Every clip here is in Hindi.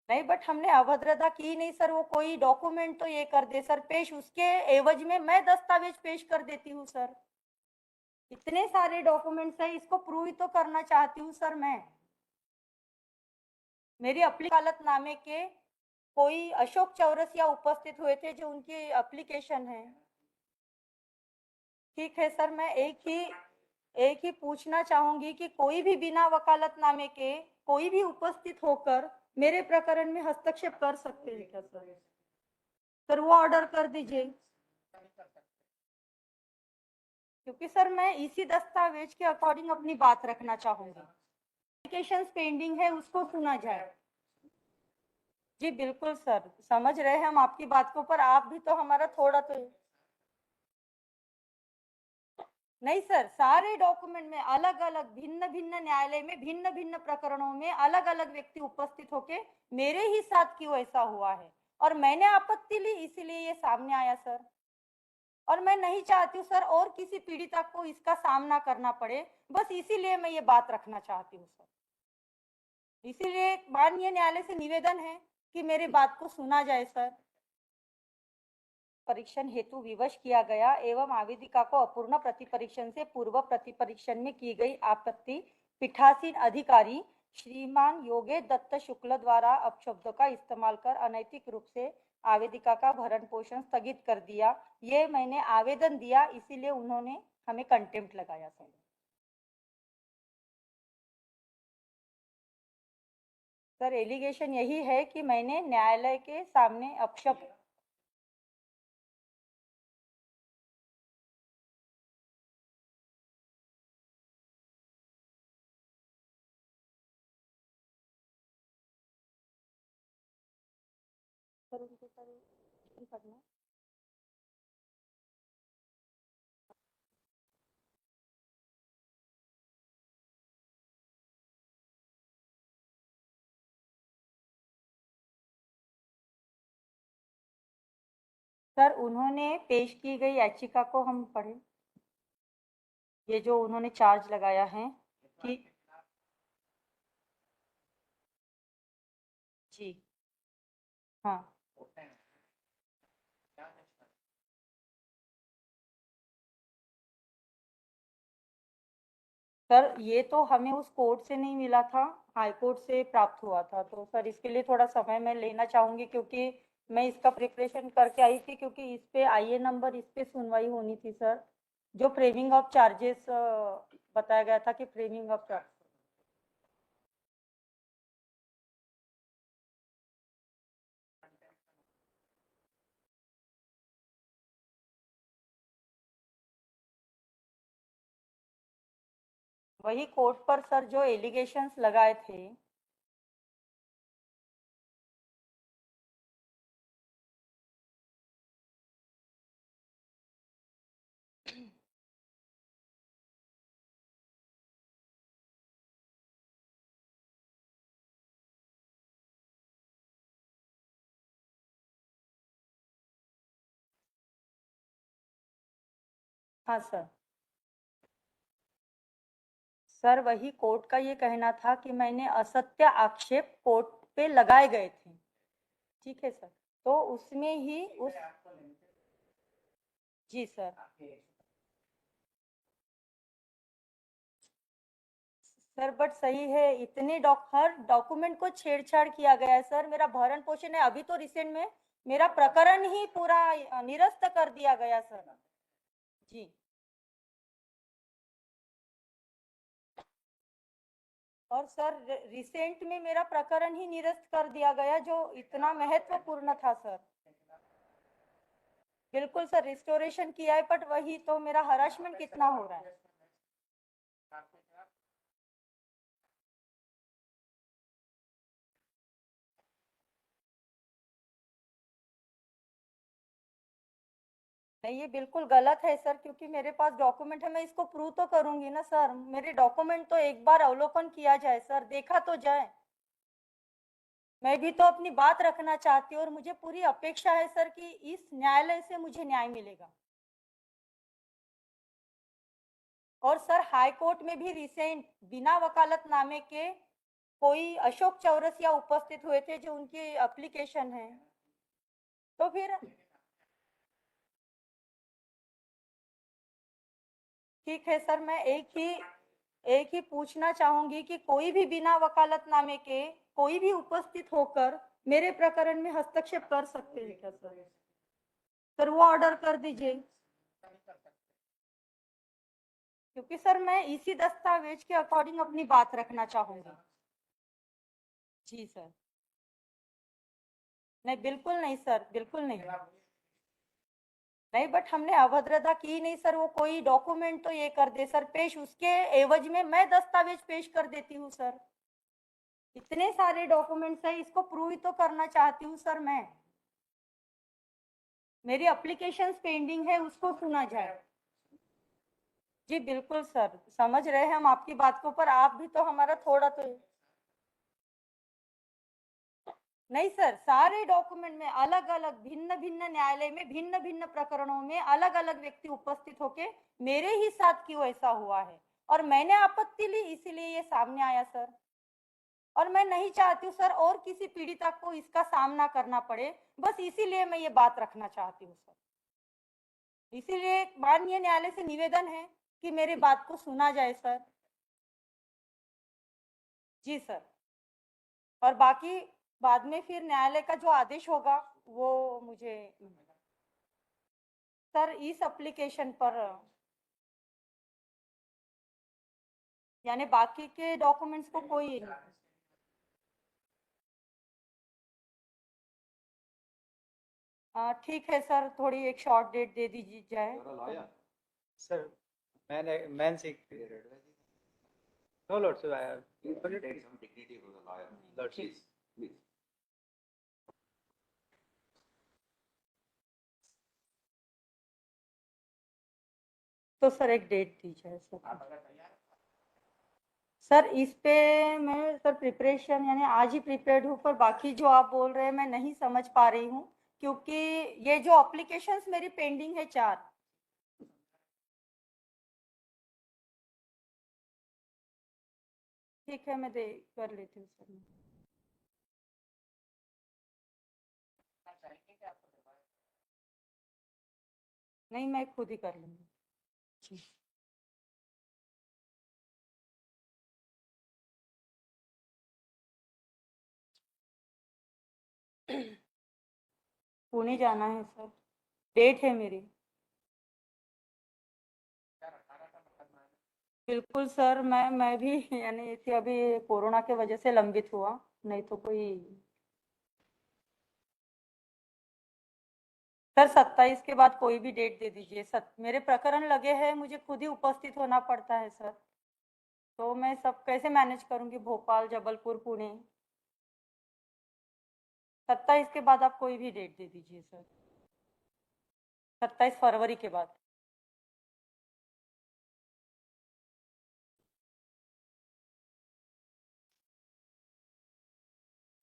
नहीं, बट हमने अभद्रता की नहीं सर। वो कोई डॉक्यूमेंट तो ये कर दे सर पेश, उसके एवज में मैं दस्तावेज पेश कर देती हूँ सर। इतने सारे डॉक्यूमेंट्स है, इसको प्रूव ही तो करना चाहती हूँ सर मैं। मेरी वकालतनामे के कोई अशोक चौरसिया उपस्थित हुए थे, जो उनकी एप्लीकेशन है। ठीक है सर, मैं एक ही पूछना चाहूंगी कि कोई भी बिना वकालतनामे के कोई भी उपस्थित होकर मेरे प्रकरण में हस्तक्षेप कर सकते हैं क्या सर? सर वो ऑर्डर कर दीजिए, क्योंकि सर मैं इसी दस्तावेज के अकॉर्डिंग अपनी बात रखना चाहूंगी। एप्लीकेशन पेंडिंग है, उसको सुना जाए। जी बिल्कुल सर, समझ रहे हैं हम आपकी बात को, पर आप भी तो हमारा थोड़ा तो। नहीं सर, सारे डॉक्यूमेंट में अलग अलग भिन्न भिन्न न्यायालय में भिन्न भिन्न प्रकरणों में अलग अलग व्यक्ति उपस्थित होके मेरे ही साथ क्यों ऐसा हुआ है, और मैंने आपत्ति ली, इसीलिए ये सामने आया सर। और मैं नहीं चाहती हूँ सर और किसी पीड़िता को इसका सामना करना पड़े, बस इसीलिए मैं ये बात रखना चाहती हूँ सर। इसीलिए माननीय न्यायालय से निवेदन है कि मेरी बात को सुना जाए सर। परीक्षण हेतु विवश किया गया एवं आवेदिका को अपूर्ण प्रतिपरीक्षण से पूर्व प्रतिपरीक्षण में की गई आपत्ति पीठासीन अधिकारी श्रीमान योगेश दत्त शुक्ल द्वारा अपशब्दों का इस्तेमाल कर अनैतिक रूप से आवेदिका का भरण पोषण स्थगित कर दिया। ये मैंने आवेदन दिया, इसीलिए उन्होंने हमें कंटेम्प्ट लगाया सर। सर एलिगेशन यही है कि मैंने न्यायालय के सामने अपशब्द। सर उनको सर करना। सर उन्होंने पेश की गई याचिका को हम पढ़े, ये जो उन्होंने चार्ज लगाया है कि। जी हाँ सर, ये तो हमें उस कोर्ट से नहीं मिला था, हाई कोर्ट से प्राप्त हुआ था। तो सर इसके लिए थोड़ा समय मैं लेना चाहूंगी, क्योंकि मैं इसका प्रिपरेशन करके आई थी, क्योंकि इस पे आईए नंबर, इस पे सुनवाई होनी थी सर। जो फ्रेमिंग ऑफ चार्जेस बताया गया था कि फ्रेमिंग ऑफ चार्ज। वही कोर्ट पर सर जो एलिगेशंस लगाए थे। हाँ सर। सर वही कोर्ट का ये कहना था कि मैंने असत्य आक्षेप कोर्ट पे लगाए गए थे। ठीक है सर, तो उसमें ही उस। जी सर। सर बट सही है, इतने हर डॉक्यूमेंट को छेड़छाड़ किया गया है सर। मेरा भरण पोषण है, अभी तो रिसेंट में मेरा प्रकरण ही पूरा निरस्त कर दिया गया सर। जी। और सर रिसेंट में मेरा प्रकरण ही निरस्त कर दिया गया, जो इतना महत्वपूर्ण था सर। बिल्कुल सर, रिस्टोरेशन किया है, बट वही तो मेरा हरासमेंट कितना हो रहा है। नहीं, ये बिल्कुल गलत है सर, क्योंकि मेरे पास डॉक्यूमेंट है, मैं इसको प्रूव तो करूंगी ना सर। मेरे डॉक्यूमेंट तो एक बार अवलोकन किया जाए सर, देखा तो जाए। मैं भी तो अपनी बात रखना चाहती हूँ, और मुझे पूरी अपेक्षा है सर कि इस न्यायालय से मुझे न्याय मिलेगा। और सर हाई कोर्ट में भी रिसेंट बिना वकालतनामे के कोई अशोक चौरसिया उपस्थित हुए थे जो उनकी एप्लीकेशन है, तो फिर ठीक है सर, मैं एक ही पूछना चाहूंगी कि कोई भी बिना वकालतनामे के कोई भी उपस्थित होकर मेरे प्रकरण में हस्तक्षेप कर सकते हैं क्या सर? सर वो ऑर्डर कर दीजिए, क्योंकि सर मैं इसी दस्तावेज के अकॉर्डिंग अपनी बात रखना चाहूंगी। जी सर। नहीं बिल्कुल नहीं सर, बिल्कुल नहीं। नहीं बट हमने अभद्रता की नहीं सर, वो कोई डॉक्यूमेंट तो ये कर दे सर पेश, उसके एवज में मैं दस्तावेज पेश कर देती हूँ सर। इतने सारे डॉक्यूमेंट्स है, इसको प्रूव तो करना चाहती हूँ सर मैं। मेरी एप्लीकेशन पेंडिंग है, उसको सुना जाए। जी बिल्कुल सर, समझ रहे हैं हम आपकी बात को, पर आप भी तो हमारा थोड़ा तो नहीं सर, सारे डॉक्यूमेंट में अलग अलग भिन्न भिन्न न्यायालय में भिन्न भिन्न प्रकरणों में अलग अलग व्यक्ति उपस्थित होके मेरे ही साथ क्यों ऐसा हुआ है, और मैंने आपत्ति ली इसीलिए ये सामने आया सर। और मैं नहीं चाहती हूँ सर और किसी पीड़िता को इसका सामना करना पड़े, बस इसीलिए मैं ये बात रखना चाहती हूँ सर। इसीलिए माननीय न्यायालय से निवेदन है कि मेरी बात को सुना जाए सर। जी सर। और बाकी बाद में फिर न्यायालय का जो आदेश होगा वो मुझे सर इस एप्लीकेशन पर, यानी बाकी के डॉक्यूमेंट्स को कोई ठीक है सर, थोड़ी एक शॉर्ट डेट दे दीजिए जाए तो। Sir, man seek no lord, sir. Take some dignity for the lawyer. Lord, Please, please. तो सर एक डेट दीजिए सर। सर इस पे मैं सर प्रिपरेशन यानी आज ही प्रिपेयर्ड हूँ, पर बाकी जो आप बोल रहे हैं मैं नहीं समझ पा रही हूँ, क्योंकि ये जो एप्लीकेशंस मेरी पेंडिंग है 4। ठीक है, मैं दे कर लेती हूँ सर। नहीं, मैं खुद ही कर लूँगी। जी। पुणे जाना है सर, डेट है मेरी। बिल्कुल सर, मैं भी यानी थी अभी कोरोना के वजह से लंबित हुआ, नहीं तो कोई। सर 27 के बाद कोई भी डेट दे दीजिए। मेरे प्रकरण लगे हैं, मुझे खुद ही उपस्थित होना पड़ता है सर, तो मैं सब कैसे मैनेज करूंगी, भोपाल, जबलपुर, पुणे। 27 के बाद आप कोई भी डेट दे दीजिए सर, 27 फरवरी के बाद।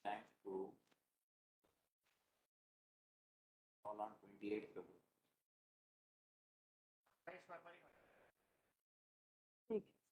Time to call on 28th February. ठीक है।